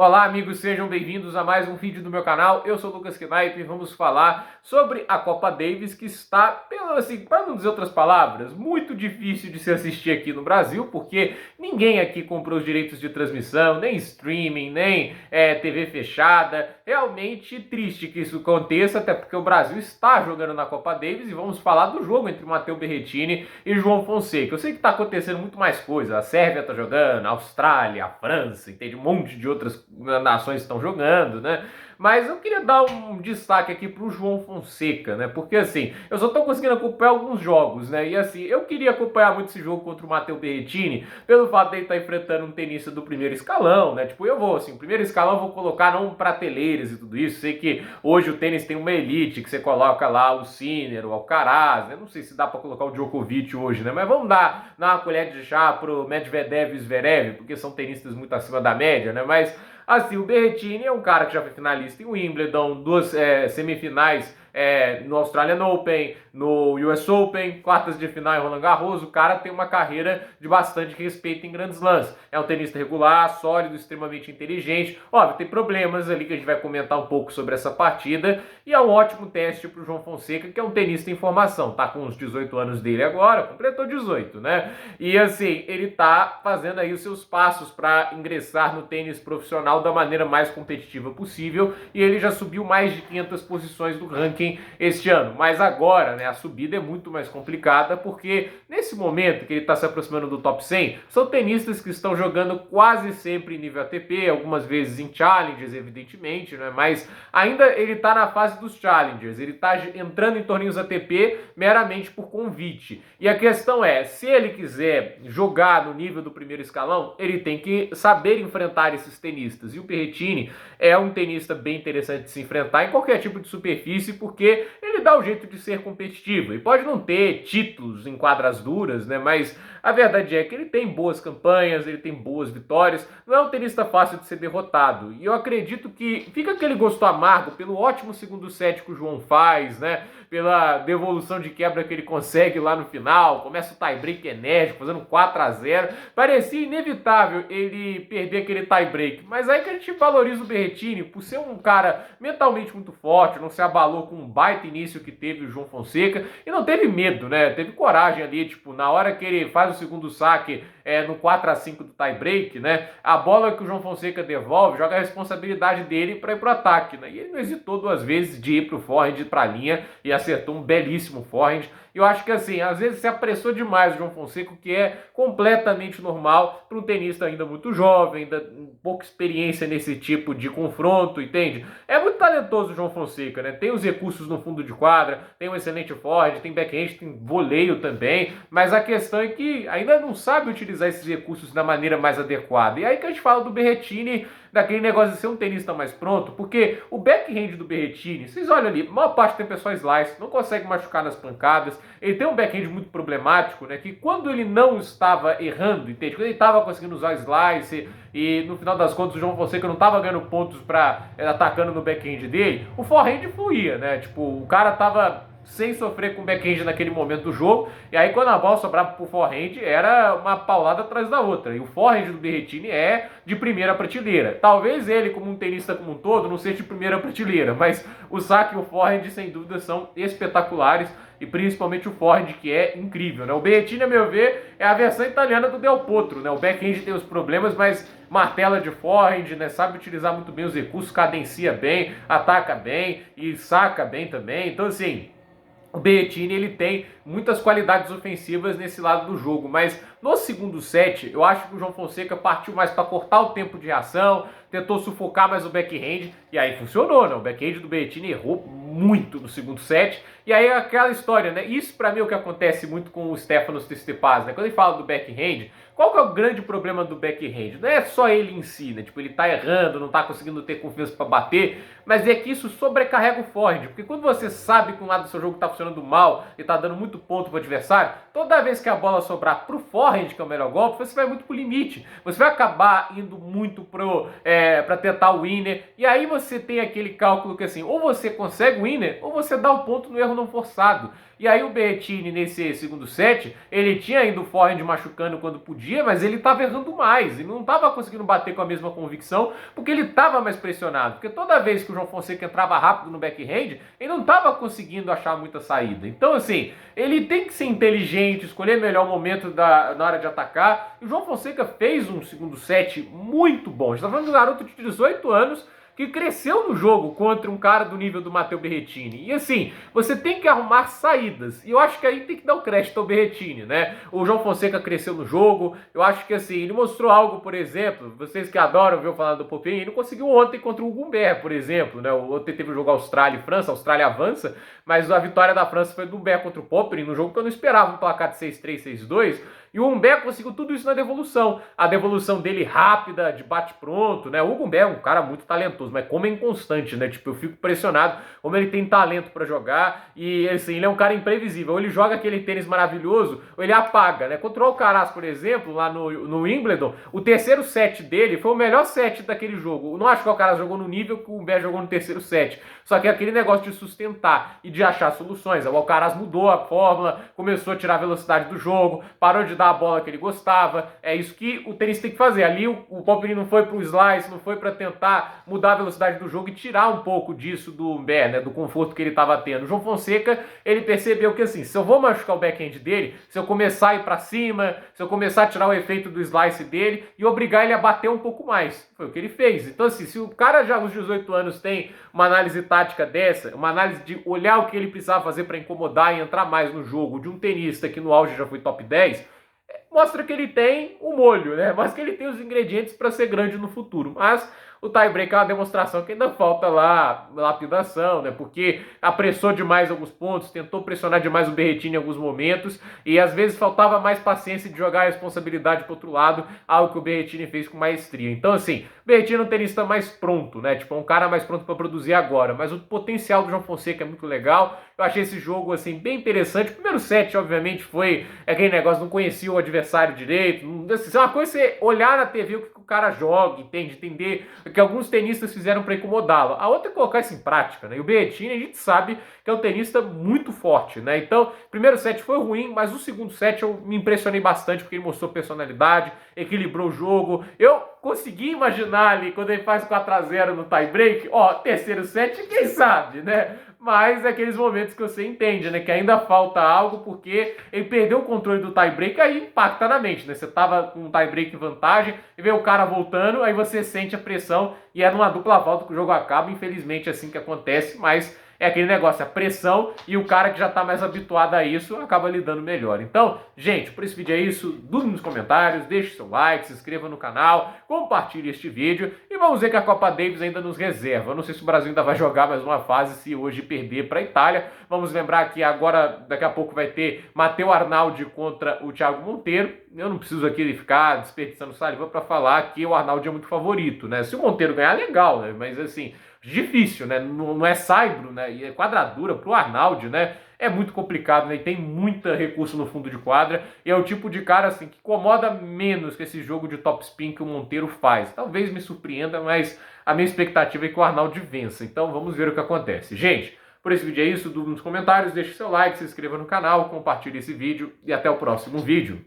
Olá amigos, sejam bem-vindos a mais um vídeo do meu canal. Eu sou o Lucas Knipe e vamos falar sobre a Copa Davis, que está, para não dizer outras palavras, muito difícil de se assistir aqui no Brasil, porque ninguém aqui comprou os direitos de transmissão, nem streaming, nem TV fechada. Realmente triste que isso aconteça, até porque o Brasil está jogando na Copa Davis e vamos falar do jogo entre Matteo Berrettini e João Fonseca. Eu sei que está acontecendo muito mais coisa, a Sérvia está jogando, a Austrália, a França, entende? Um monte de outras nações estão jogando, né? Mas eu queria dar um destaque aqui pro João Fonseca, né? Porque assim, eu só tô conseguindo acompanhar alguns jogos, né? E assim, eu queria acompanhar muito esse jogo contra o Matteo Berrettini, pelo fato de ele estar enfrentando um tenista do primeiro escalão, né? Tipo, eu vou, assim, o primeiro escalão eu vou colocar não prateleiras e tudo isso. Sei que hoje o tênis tem uma elite, que você coloca lá o Sinner, o Alcaraz, né? Não sei se dá pra colocar o Djokovic hoje, né? Mas vamos dar uma colher de chá pro Medvedev e Zverev, porque são tenistas muito acima da média, né? Mas assim, o Berrettini é um cara que já foi finalista em Wimbledon, duas semifinais no Australian Open, no US Open, quartas de final em Roland Garros. O cara tem uma carreira de bastante respeito em grandes lãs. É um tenista regular, sólido, extremamente inteligente. Óbvio, tem problemas ali que a gente vai comentar um pouco sobre essa partida. E é um ótimo teste para o João Fonseca, que é um tenista em formação. Tá com os 18 anos dele agora, completou 18, né? E assim, ele tá fazendo aí os seus passos para ingressar no tênis profissional da maneira mais competitiva possível. E ele já subiu mais de 500 posições do ranking este ano, mas agora, né, a subida é muito mais complicada, porque nesse momento que ele está se aproximando do top 100, são tenistas que estão jogando quase sempre em nível ATP, algumas vezes em Challengers, evidentemente, né, mas ainda ele está na fase dos Challengers, ele está entrando em torneios ATP meramente por convite. E a questão é, se ele quiser jogar no nível do primeiro escalão, ele tem que saber enfrentar esses tenistas. E o Berrettini é um tenista bem interessante de se enfrentar em qualquer tipo de superfície, porque ele dá o jeito de ser competitivo. E pode não ter títulos em quadras duras, né? Mas a verdade é que ele tem boas campanhas, ele tem boas vitórias. Não é um tenista fácil de ser derrotado. E eu acredito que fica aquele gosto amargo pelo ótimo segundo set que o João faz, né? Pela devolução de quebra que ele consegue lá no final. Começa o tie-break enérgico, fazendo 4-0. Parecia inevitável ele perder aquele tie-break. Mas aí que a gente valoriza o Berrettini por ser um cara mentalmente muito forte, não se abalou com um baita início que teve o João Fonseca e não teve medo, né? Teve coragem ali, tipo, na hora que ele faz o segundo saque no 4-5 do tie-break, né? A bola que o João Fonseca devolve, joga a responsabilidade dele para ir pro ataque, né? E ele não hesitou duas vezes de ir pro forehand, de ir pra linha e acertou um belíssimo forehand. E eu acho que assim, às vezes se apressou demais o João Fonseca, o que é completamente normal para um tenista ainda muito jovem, ainda pouca experiência nesse tipo de confronto, entende? É muito talentoso o João Fonseca, né? Tem os recursos no fundo de quadra, tem um excelente forehand, tem backhand, tem voleio também, mas a questão é que ainda não sabe utilizar esses recursos da maneira mais adequada. E aí que a gente fala do Berrettini, daquele negócio de ser um tenista mais pronto, porque o backhand do Berrettini, vocês olham ali, a maior parte do tempo é só slice, não consegue machucar nas pancadas, ele tem um backhand muito problemático, né, que quando ele não estava errando, entende? Quando ele estava conseguindo usar slice e no final das contas o João Fonseca não estava ganhando pontos para atacando no backhand dele, o forehand fluía, né, tipo, o cara tava sem sofrer com backhand naquele momento do jogo, e aí quando a bola sobrava pro forehand, era uma paulada atrás da outra, e o forehand do Berrettini é de primeira prateleira. Talvez ele, como um tenista como um todo, não seja de primeira prateleira, mas o saque e o forehand, sem dúvida, são espetaculares, e principalmente o forehand, que é incrível, né? O Berrettini, a meu ver, é a versão italiana do Del Potro, né? O backhand tem os problemas, mas martela de forehand, né? Sabe utilizar muito bem os recursos, cadencia bem, ataca bem e saca bem também. Então, assim, o Berrettini, ele tem muitas qualidades ofensivas nesse lado do jogo, mas no segundo set, eu acho que o João Fonseca partiu mais para cortar o tempo de reação, tentou sufocar mais o backhand, e aí funcionou, né? O backhand do Berrettini errou muito no segundo set, e aí é aquela história, né? Isso para mim é o que acontece muito com o Stefanos Tsitsipas, né? Quando ele fala do backhand, qual que é o grande problema do backhand? Não é só ele em si, né? Tipo, ele tá errando, não tá conseguindo ter confiança para bater, mas é que isso sobrecarrega o forehand, porque quando você sabe que um lado do seu jogo tá funcionando mal e tá dando muito ponto pro adversário, toda vez que a bola sobrar pro forehand, que é o melhor golpe, você vai muito pro limite. Você vai acabar indo muito pra tentar o winner, e aí você tem aquele cálculo que assim, ou você consegue o winner, ou você dá o ponto no erro erro não forçado. E aí o Berrettini, nesse segundo set, ele tinha ainda o forehand machucando quando podia, mas ele estava errando mais. Ele não estava conseguindo bater com a mesma convicção, porque ele estava mais pressionado. Porque toda vez que o João Fonseca entrava rápido no backhand, ele não estava conseguindo achar muita saída. Então, assim, ele tem que ser inteligente, escolher melhor o momento na hora de atacar. E o João Fonseca fez um segundo set muito bom. A gente está falando de um garoto de 18 anos, que cresceu no jogo contra um cara do nível do Matteo Berrettini. E assim, você tem que arrumar saídas. E eu acho que aí tem que dar o crédito ao Berrettini, né? O João Fonseca cresceu no jogo. Eu acho que assim, ele mostrou algo, por exemplo, vocês que adoram ver eu falar do Popin, ele não conseguiu ontem contra o Humbert, por exemplo, né? Ontem teve o jogo Austrália e França, a Austrália avança, mas a vitória da França foi do Humbert contra o Popin, num jogo que eu não esperava um placar de 6-3, 6-2. E o Humbert conseguiu tudo isso na devolução. A devolução dele rápida, de bate-pronto, né? O Humbert é um cara muito talentoso, mas como é inconstante, né? Tipo, eu fico impressionado como ele tem talento pra jogar e, assim, ele é um cara imprevisível. Ou ele joga aquele tênis maravilhoso, ou ele apaga, né? Contra o Alcaraz, por exemplo, lá no Wimbledon, o terceiro set dele foi o melhor set daquele jogo. Eu não acho que o Alcaraz jogou no nível que o Humbert jogou no terceiro set. Só que é aquele negócio de sustentar e de achar soluções. O Alcaraz mudou a fórmula, começou a tirar a velocidade do jogo, parou de dar a bola que ele gostava. É isso que o tenista tem que fazer. Ali o Popyrin não foi pro slice, não foi para tentar mudar a velocidade do jogo e tirar um pouco disso do Humbert, né, do conforto que ele estava tendo. O João Fonseca, ele percebeu que assim, se eu vou machucar o backhand dele, se eu começar a ir para cima, se eu começar a tirar o efeito do slice dele e obrigar ele a bater um pouco mais. Foi o que ele fez. Então assim, se o cara já aos 18 anos tem uma análise tática dessa, uma análise de olhar o que ele precisava fazer para incomodar e entrar mais no jogo de um tenista que no auge já foi top 10, mostra que ele tem o molho, né? Mostra que ele tem os ingredientes para ser grande no futuro. Mas o tie-break é uma demonstração que ainda falta lá lapidação, né? Porque apressou demais alguns pontos, tentou pressionar demais o Berrettini em alguns momentos e às vezes faltava mais paciência de jogar a responsabilidade para outro lado, algo que o Berrettini fez com maestria. Então, assim, o Berrettini é um tenista mais pronto, né? Tipo, é um cara mais pronto para produzir agora. Mas o potencial do João Fonseca é muito legal. Eu achei esse jogo, assim, bem interessante. O primeiro set, obviamente, foi aquele negócio, não conhecia o adversário direito. Assim, uma coisa é você olhar na TV o que o cara joga, entende? Entender o que alguns tenistas fizeram para incomodá-lo. A outra é colocar isso em prática, né? E o Berrettini, a gente sabe que é um tenista muito forte, né? Então, o primeiro set foi ruim, mas o segundo set eu me impressionei bastante porque ele mostrou personalidade, equilibrou o jogo. Eu consegui imaginar ali, quando ele faz 4-0 no tie-break, ó, terceiro set, quem sabe, né? Mas é aqueles momentos que você entende, né? Que ainda falta algo, porque ele perdeu o controle do tie-break, aí impacta na mente, né? Você tava com um tie-break em vantagem, e vê o cara voltando, aí você sente a pressão, e é numa dupla volta que o jogo acaba, infelizmente é assim que acontece, mas é aquele negócio, a pressão, e o cara que já tá mais habituado a isso acaba lidando melhor. Então, gente, por esse vídeo é isso, dúvida nos comentários, deixe seu like, se inscreva no canal, compartilhe este vídeo, e vamos ver que a Copa Davis ainda nos reserva. Eu não sei se o Brasil ainda vai jogar mais uma fase se hoje perder para a Itália. Vamos lembrar que agora, daqui a pouco, vai ter Matteo Arnaldi contra o Thiago Monteiro. Eu não preciso aqui ficar desperdiçando saliva para falar que o Arnaldi é muito favorito, né? Se o Monteiro ganhar, legal, né? Mas assim, difícil, né? Não é saibro, né? E é quadradura pro Arnaldi, né? É muito complicado, né? E tem muito recurso no fundo de quadra. E é o tipo de cara, assim, que incomoda menos que esse jogo de top spin que o Monteiro faz. Talvez me surpreenda, mas a minha expectativa é que o Arnaldi vença. Então vamos ver o que acontece. Gente, por esse vídeo é isso. Dúvida nos comentários, deixe seu like, se inscreva no canal, compartilhe esse vídeo e até o próximo vídeo.